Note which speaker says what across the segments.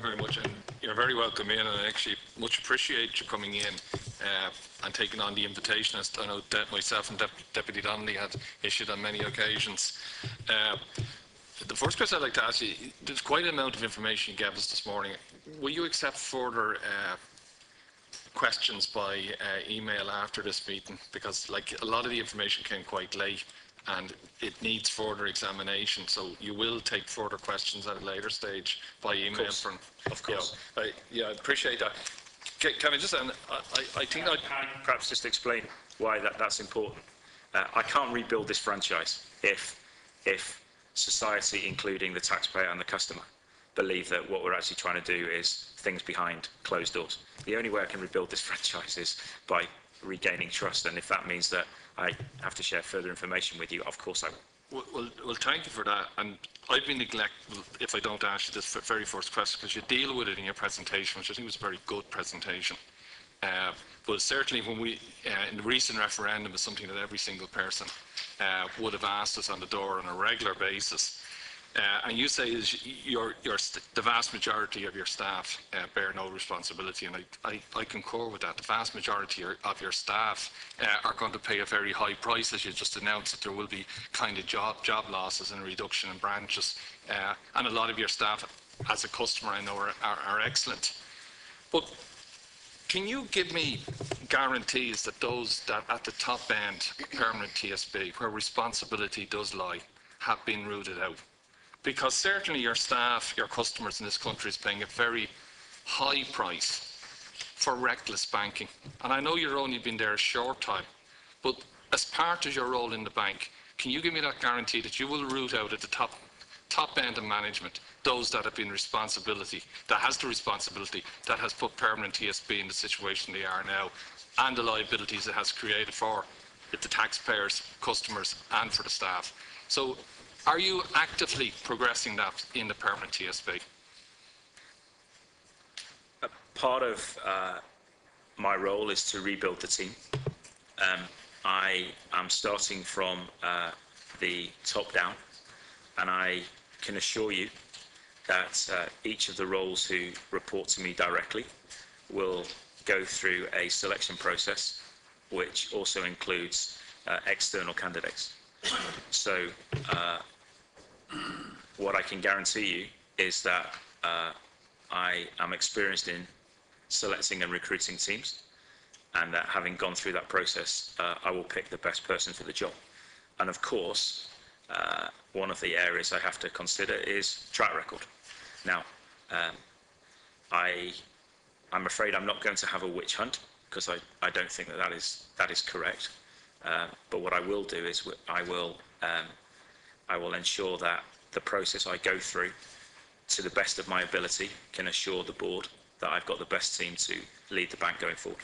Speaker 1: you very much, and you're very welcome in, and I actually much appreciate you coming in and taking on the invitation, as I know that myself and Deputy Donnelly had issued on many occasions. The first question I'd like to ask you, there's quite an amount of information you gave us this morning. Will you accept further questions by email after this meeting? Because like a lot of the information came quite late and it needs further examination, so you will take further questions at a later stage by email. Of course. Yeah, I appreciate that. Can I just, I think I
Speaker 2: can perhaps just explain why that's important. I can't rebuild this franchise if society, including the taxpayer and the customer, believe that what we're actually trying to do is things behind closed doors. The only way I can rebuild this franchise is by regaining trust, and if that means that I have to share further information with you, of course I will.
Speaker 1: Well, thank you for that, and I've been neglectful if I don't ask you this very first question, because you deal with it in your presentation, which I think was a very good presentation. But certainly when we, in the recent referendum, is something that every single person would have asked us on the door on a regular basis. And you say is the vast majority of your staff bear no responsibility, and I concur with that. The vast majority of your staff are going to pay a very high price, as you just announced, that there will be kind of job losses and a reduction in branches. And a lot of your staff, as a customer, I know are excellent. But can you give me guarantees that those that at the top end, permanent TSB, where responsibility does lie, have been rooted out? Because certainly your staff, your customers in this country is paying a very high price for reckless banking. And I know you've only been there a short time, but as part of your role in the bank, can you give me that guarantee that you will root out at the top end of management those that have been that has put permanent TSB in the situation they are now, and the liabilities it has created for the taxpayers, customers, and for the staff? So are you actively progressing that in the permanent TSB?
Speaker 2: Part of my role is to rebuild the team. I am starting from the top down, and I can assure you that each of the roles who report to me directly will go through a selection process, which also includes external candidates. So what I can guarantee you is that I am experienced in selecting and recruiting teams, and that having gone through that process, I will pick the best person for the job. And of course, one of the areas I have to consider is track record. Now, I'm afraid I'm not going to have a witch hunt, because I don't think that is correct. But what I will do is I will ensure that the process I go through, to the best of my ability, can assure the board that I've got the best team to lead the bank going forward.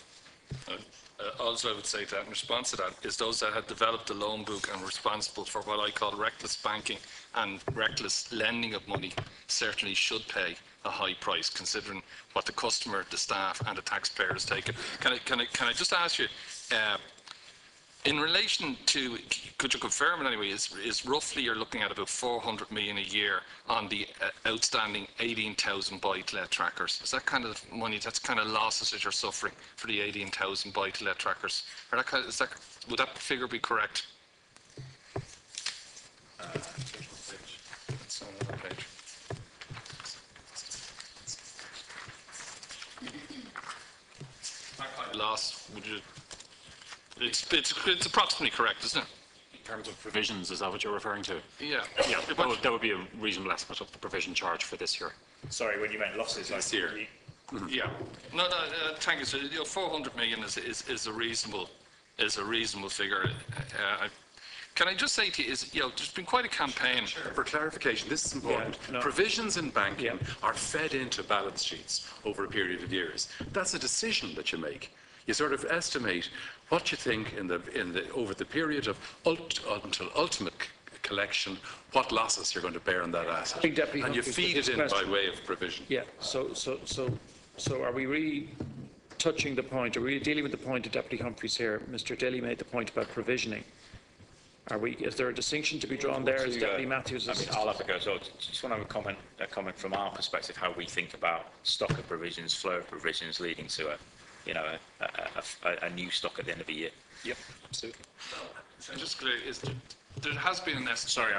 Speaker 1: Also, I would say that in response to that is those that have developed the loan book and responsible for what I call reckless banking and reckless lending of money certainly should pay a high price, considering what the customer, the staff, and the taxpayer has taken. Can I just ask you, in relation to, could you confirm it anyway, is roughly you're looking at about 400 million a year on the outstanding 18,000 buy-to-let trackers? Is that kind of money, that's kind of losses that you're suffering for the 18,000 buy-to-let trackers? Or would that figure be correct? That's on another page. Loss, would you? It's approximately correct, isn't it?
Speaker 3: In terms of provisions, is that what you're referring to?
Speaker 1: Yeah.
Speaker 3: Yeah, that would be a reasonable estimate of the provision charge for this year.
Speaker 2: Sorry, when you meant losses
Speaker 3: this year.
Speaker 1: Yeah. No, thank you. So 400 million is a reasonable figure. Can I just say to you, there's been quite a campaign.
Speaker 4: Sure. For clarification, this is important. Yeah, no. Provisions in banking are fed into balance sheets over a period of years. That's a decision that you make. You sort of estimate what you think over the period of until ultimate collection, what losses you're going to bear on that asset, and you feed it in by way of provision.
Speaker 5: Yeah. So are we really touching the point? Are we really dealing with the point of Deputy Humphreys here? Mr. Daly made the point about provisioning. Is there a distinction to be drawn there, as Deputy Matthews
Speaker 2: I
Speaker 5: is?
Speaker 2: mean, I'll have a go as well. Just want to have a comment from our perspective, how we think about stock of provisions, flow of provisions, leading to a new stock at the end of the year.
Speaker 5: Yep, absolutely.
Speaker 1: So just clear, there has been an estimate.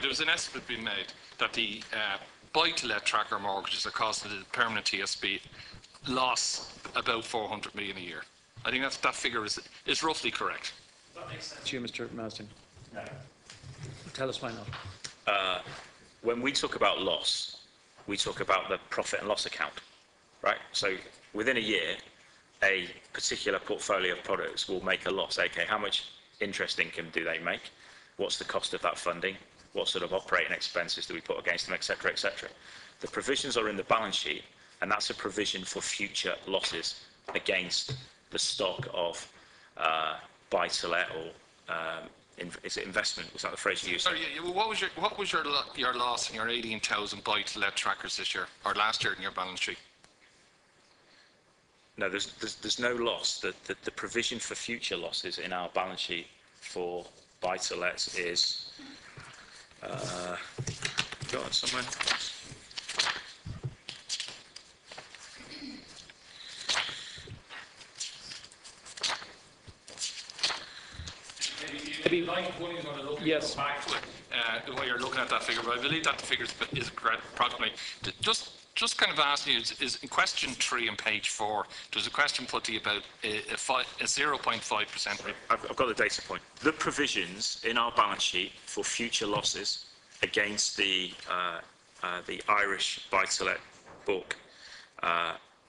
Speaker 1: There was an estimate being made that the buy-to-let tracker mortgages are costing the permanent TSB loss about 400 million a year. I think that figure is roughly correct.
Speaker 5: That makes sense to you, Mr. Masding? No. Tell us why not.
Speaker 2: When we talk about loss, we talk about the profit and loss account, right? So within a year, a particular portfolio of products will make a loss. Okay, how much interest income do they make? What's the cost of that funding? What sort of operating expenses do we put against them, etc., etc. The provisions are in the balance sheet, and that's a provision for future losses against the stock of buy-to-let or is it investment? Was that the phrase you used?
Speaker 1: Sorry, what was your loss in your 18,000 buy-to-let trackers this year or last year in your balance sheet?
Speaker 2: No, there's no loss. The provision for future losses in our balance sheet for buy-to-lets is got it somewhere.
Speaker 1: Maybe one is going to look
Speaker 5: yes.
Speaker 1: back to it while you're looking at that figure, but I believe that the figure is correct approximately. Just kind of asking you, is in question 3 on page 4, there's a question put to you about a 0.5% rate.
Speaker 2: I've got the data point. The provisions in our balance sheet for future losses against the Irish buy-to-let book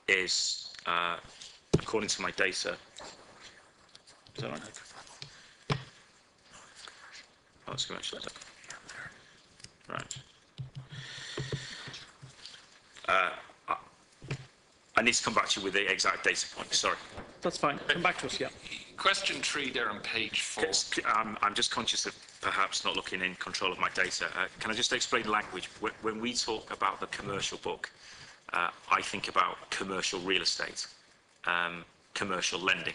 Speaker 2: is, according to my data, is that right? Oh, it's commercial. Right. I need to come back to you with the exact data point. Sorry.
Speaker 5: That's fine. Come back to us, yeah.
Speaker 1: Question 3 there on page 4.
Speaker 2: I'm just conscious of perhaps not looking in control of my data. Can I just explain language? When we talk about the commercial book, I think about commercial real estate, commercial lending.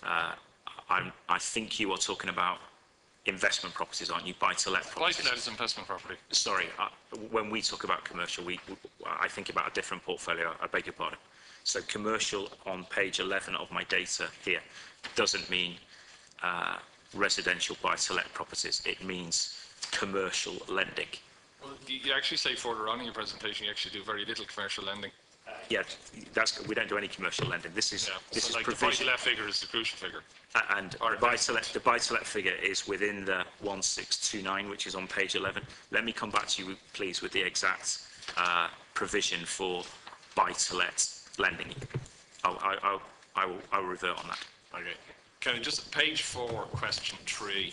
Speaker 2: I think you are talking about investment properties, aren't you? Buy-to-let properties.
Speaker 1: Buy-to-let is investment property.
Speaker 2: Sorry, when we talk about commercial, I think about a different portfolio. I beg your pardon. So commercial on page 11 of my data here doesn't mean residential buy-to-let properties. It means commercial lending.
Speaker 1: Well, you actually say further on in your presentation you actually do very little commercial lending.
Speaker 2: Yeah, we don't do any commercial lending. This is
Speaker 1: like
Speaker 2: provision.
Speaker 1: The buy-to-let figure is the crucial figure.
Speaker 2: And the buy-to-let figure is within the 1629, which is on page 11. Let me come back to you, please, with the exact provision for buy-to-let lending. I will revert on that.
Speaker 1: Okay. Can I just page 4, question 3?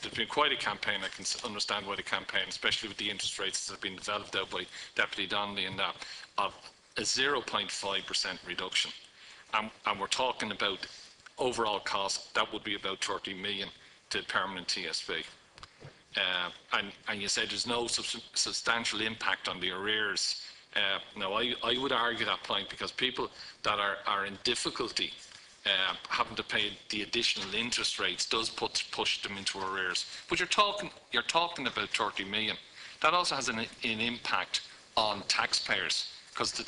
Speaker 1: There's been quite a campaign. I can understand why the campaign, especially with the interest rates that have been developed out by Deputy Donnelly and that, of a 0.5% reduction. And we're talking about overall cost, that would be about 30 million to permanent TSB. And you said there's no substantial impact on the arrears. Now, I would argue that point because people that are in difficulty having to pay the additional interest rates does push them into arrears. But you're talking about 30 million. That also has an impact on taxpayers because the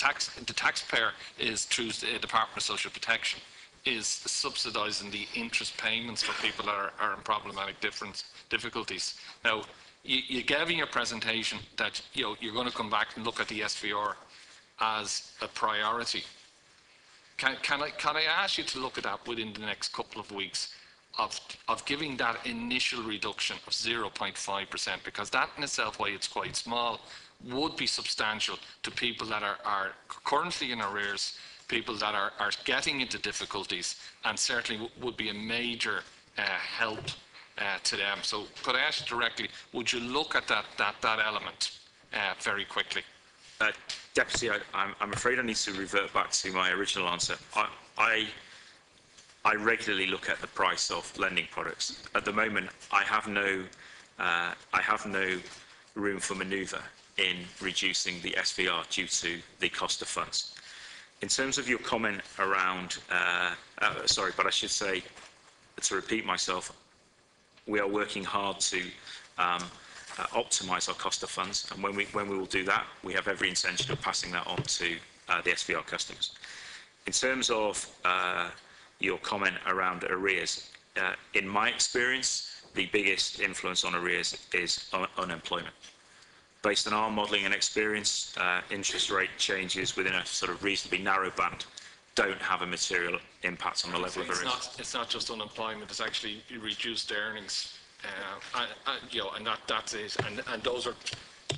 Speaker 1: taxpayer is through the Department of Social Protection is subsidising the interest payments for people that are in problematic difficulties. Now, you gave in your presentation that you're going to come back and look at the SVR as a priority. Can I ask you to look at that within the next couple of weeks of giving that initial reduction of 0.5%, because that in itself, while it's quite small, would be substantial to people that are currently in arrears, people that are getting into difficulties, and certainly would be a major help to them. So could I ask you directly, would you look at that element very quickly?
Speaker 2: Deputy, I'm afraid I need to revert back to my original answer. I regularly look at the price of lending products. At the moment, I have no room for manoeuvre in reducing the SVR due to the cost of funds. In terms of your comment around, sorry, but I should say, to repeat myself, we are working hard to optimise our cost of funds, and when we will do that, we have every intention of passing that on to the SVR customers. In terms of your comment around arrears, in my experience, the biggest influence on arrears is unemployment. Based on our modelling and experience, interest rate changes within a sort of reasonably narrow band don't have a material impact on the level of arrears.
Speaker 1: It's not just unemployment; it's actually reduced earnings, and that's it. And those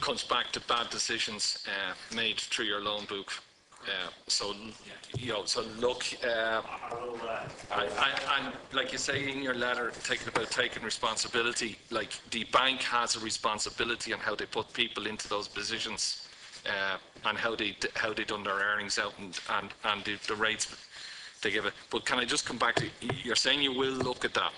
Speaker 1: comes back to bad decisions made through your loan book. So look, and like you say in your letter, taking responsibility, like the bank has a responsibility on how they put people into those positions, and how they done their earnings out and the rates they give it. But can I just come back to, you're saying you will look at that,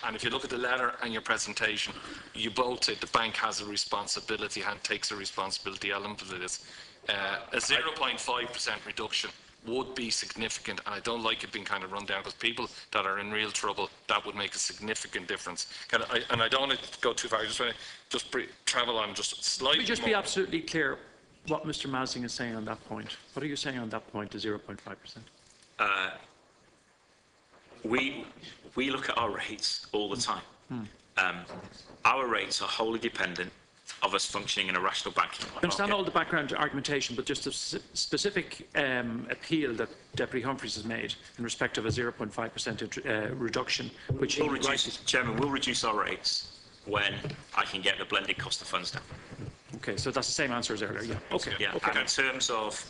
Speaker 1: and if you look at the letter and your presentation, you both say the bank has a responsibility and takes a responsibility element of this. A 0.5% reduction would be significant, and I don't like it being kind of run down, because people that are in real trouble, that would make a significant difference. And I don't want to go too far. I just want to travel on just slightly.
Speaker 5: Let me just be absolutely clear what Mr. Masding is saying on that point. What are you saying on that point, the 0.5%?
Speaker 2: We look at our rates all the time. Our rates are wholly dependent of us functioning in a rational banking model.
Speaker 5: I understand all the background argumentation, but just a specific appeal that Deputy Humphreys has made in respect of a 0.5% reduction, which
Speaker 2: Chairman, we'll reduce our rates when I can get the blended cost of funds down.
Speaker 5: Okay, so that's the same answer as earlier. Yeah. Okay.
Speaker 2: Yeah.
Speaker 5: Okay.
Speaker 2: And in terms of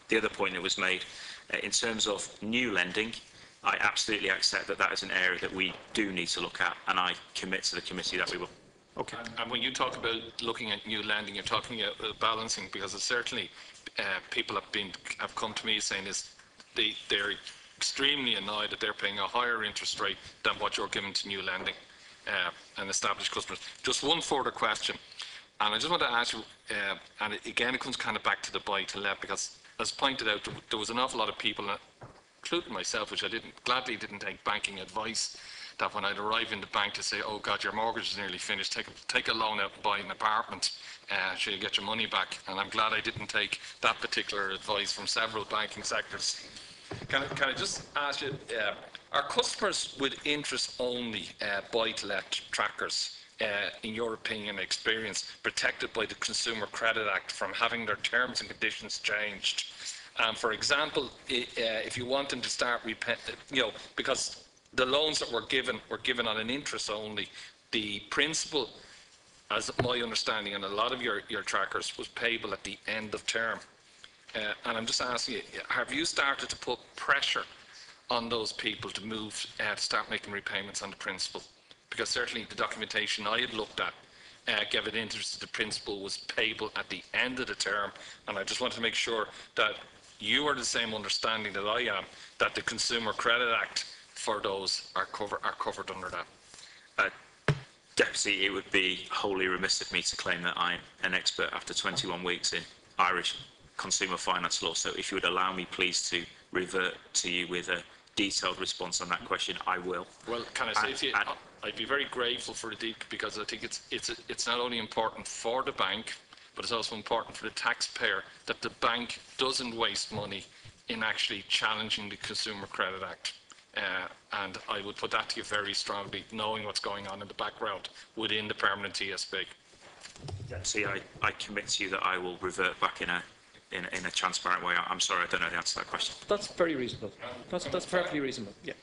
Speaker 2: the other point that was made, in terms of new lending, I absolutely accept that is an area that we do need to look at, and I commit to the committee that we will.
Speaker 5: Okay.
Speaker 1: And when you talk about looking at new lending, you're talking about balancing, because certainly people have come to me saying they're extremely annoyed that they're paying a higher interest rate than what you're giving to new lending and established customers. Just one further question, and I just want to ask you, and again it comes kind of back to the buy-to-let, because as pointed out, there was an awful lot of people, including myself, which I gladly didn't take banking advice, that when I'd arrive in the bank to say, oh God, your mortgage is nearly finished, take a loan out and buy an apartment, so you get your money back. And I'm glad I didn't take that particular advice from several banking sectors. Can I just ask you, are customers with interest-only buy-to-let trackers, in your opinion and experience, protected by the Consumer Credit Act from having their terms and conditions changed? For example, if you want them to start repaying, because the loans that were given on an interest only, the principal, as my understanding, and a lot of your trackers, was payable at the end of term. And I'm just asking you, have you started to put pressure on those people to move, to start making repayments on the principal? Because certainly the documentation I had looked at gave it interest that the principal was payable at the end of the term, and I just want to make sure that you are the same understanding that I am, that the Consumer Credit Act for those are covered under that.
Speaker 2: Deputy, it would be wholly remiss of me to claim that I'm an expert after 21 weeks in Irish consumer finance law, so if you would allow me please to revert to you with a detailed response on that question, I will.
Speaker 1: Well, can I say to you, I'd be very grateful for the deep, because I think it's not only important for the bank, but it's also important for the taxpayer that the bank doesn't waste money in actually challenging the Consumer Credit Act. And I would put that to you very strongly, knowing what's going on in the background within the permanent TSB.
Speaker 2: See, I commit to you that I will revert back in a transparent way. I'm sorry, I don't know the answer to that question.
Speaker 5: That's very reasonable. That's perfectly reasonable. Yeah.